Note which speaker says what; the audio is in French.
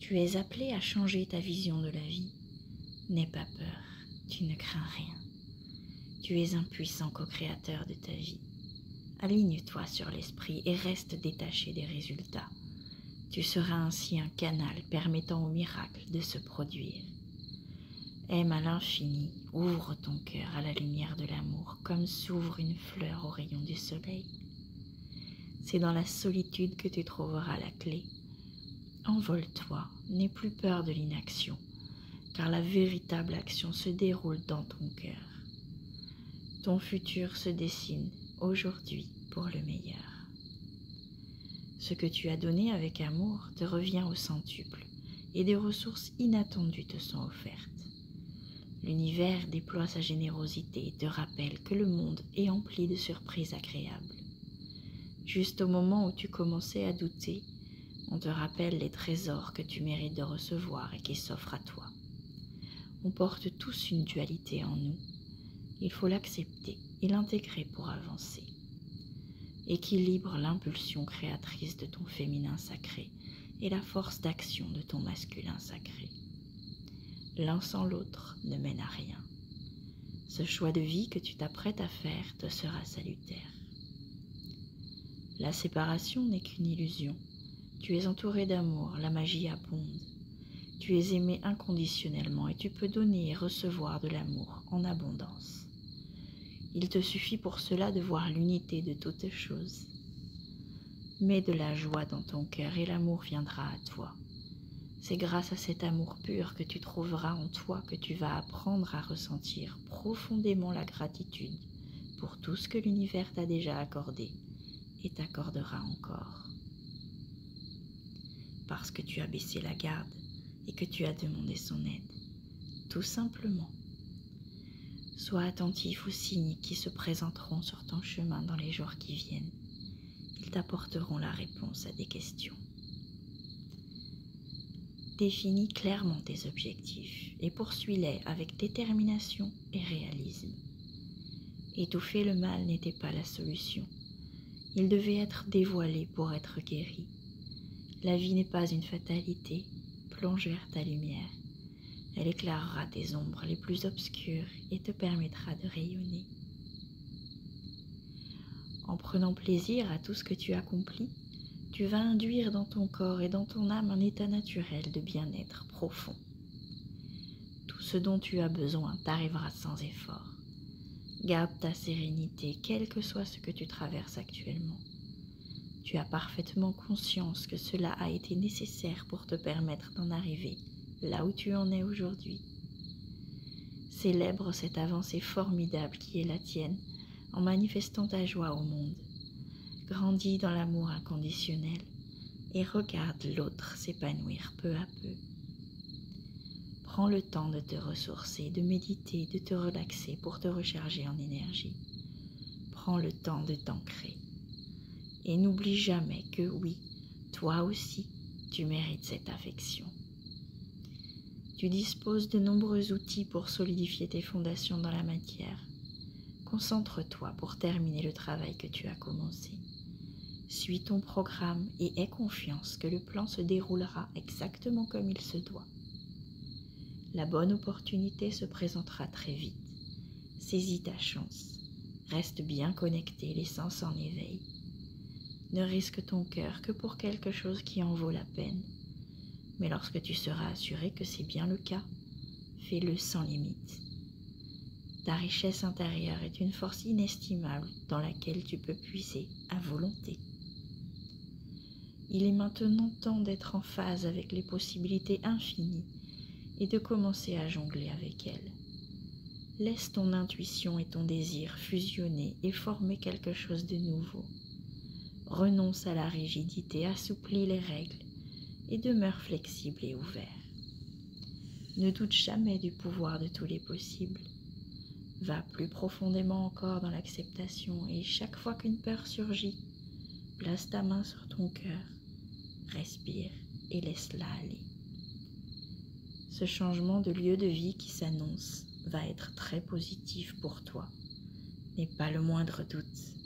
Speaker 1: Tu es appelé à changer ta vision de la vie. N'aie pas peur, tu ne crains rien. Tu es un puissant co-créateur de ta vie. Aligne-toi sur l'esprit et reste détaché des résultats. Tu seras ainsi un canal permettant au miracle de se produire. Aime à l'infini, ouvre ton cœur à la lumière de l'amour comme s'ouvre une fleur au rayon du soleil. C'est dans la solitude que tu trouveras la clé. Envole-toi, n'aie plus peur de l'inaction, car la véritable action se déroule dans ton cœur. Ton futur se dessine aujourd'hui pour le meilleur. Ce que tu as donné avec amour te revient au centuple et des ressources inattendues te sont offertes. L'univers déploie sa générosité et te rappelle que le monde est empli de surprises agréables. Juste au moment où tu commençais à douter, on te rappelle les trésors que tu mérites de recevoir et qui s'offrent à toi. On porte tous une dualité en nous. Il faut l'accepter et l'intégrer pour avancer. Équilibre l'impulsion créatrice de ton féminin sacré et la force d'action de ton masculin sacré. L'un sans l'autre ne mène à rien. Ce choix de vie que tu t'apprêtes à faire te sera salutaire. La séparation n'est qu'une illusion. Tu es entouré d'amour, la magie abonde. Tu es aimé inconditionnellement et tu peux donner et recevoir de l'amour en abondance. Il te suffit pour cela de voir l'unité de toutes choses. Mets de la joie dans ton cœur et l'amour viendra à toi. C'est grâce à cet amour pur que tu trouveras en toi que tu vas apprendre à ressentir profondément la gratitude pour tout ce que l'univers t'a déjà accordé et t'accordera encore. Parce que tu as baissé la garde et que tu as demandé son aide, tout simplement. Sois attentif aux signes qui se présenteront sur ton chemin dans les jours qui viennent. Ils t'apporteront la réponse à des questions. Définis clairement tes objectifs et poursuis-les avec détermination et réalisme. Étouffer le mal n'était pas la solution. Il devait être dévoilé pour être guéri. La vie n'est pas une fatalité, plonge vers ta lumière. Elle éclairera tes ombres les plus obscures et te permettra de rayonner. En prenant plaisir à tout ce que tu accomplis, tu vas induire dans ton corps et dans ton âme un état naturel de bien-être profond. Tout ce dont tu as besoin t'arrivera sans effort. Garde ta sérénité, quel que soit ce que tu traverses actuellement. Tu as parfaitement conscience que cela a été nécessaire pour te permettre d'en arriver là où tu en es aujourd'hui. Célèbre cette avancée formidable qui est la tienne en manifestant ta joie au monde. Grandis dans l'amour inconditionnel et regarde l'autre s'épanouir peu à peu. Prends le temps de te ressourcer, de méditer, de te relaxer pour te recharger en énergie. Prends le temps de t'ancrer. Et n'oublie jamais que oui, toi aussi, tu mérites cette affection. Tu disposes de nombreux outils pour solidifier tes fondations dans la matière. Concentre-toi pour terminer le travail que tu as commencé. Suis ton programme et aie confiance que le plan se déroulera exactement comme il se doit. La bonne opportunité se présentera très vite. Saisis ta chance. Reste bien connecté, les sens en éveil. Ne risque ton cœur que pour quelque chose qui en vaut la peine. Mais lorsque tu seras assuré que c'est bien le cas, fais-le sans limite. Ta richesse intérieure est une force inestimable dans laquelle tu peux puiser à volonté. Il est maintenant temps d'être en phase avec les possibilités infinies et de commencer à jongler avec elles. Laisse ton intuition et ton désir fusionner et former quelque chose de nouveau. Renonce à la rigidité, assouplis les règles et demeure flexible et ouvert. Ne doute jamais du pouvoir de tous les possibles. Va plus profondément encore dans l'acceptation et chaque fois qu'une peur surgit, place ta main sur ton cœur, respire et laisse-la aller. Ce changement de lieu de vie qui s'annonce va être très positif pour toi. N'aie pas le moindre doute.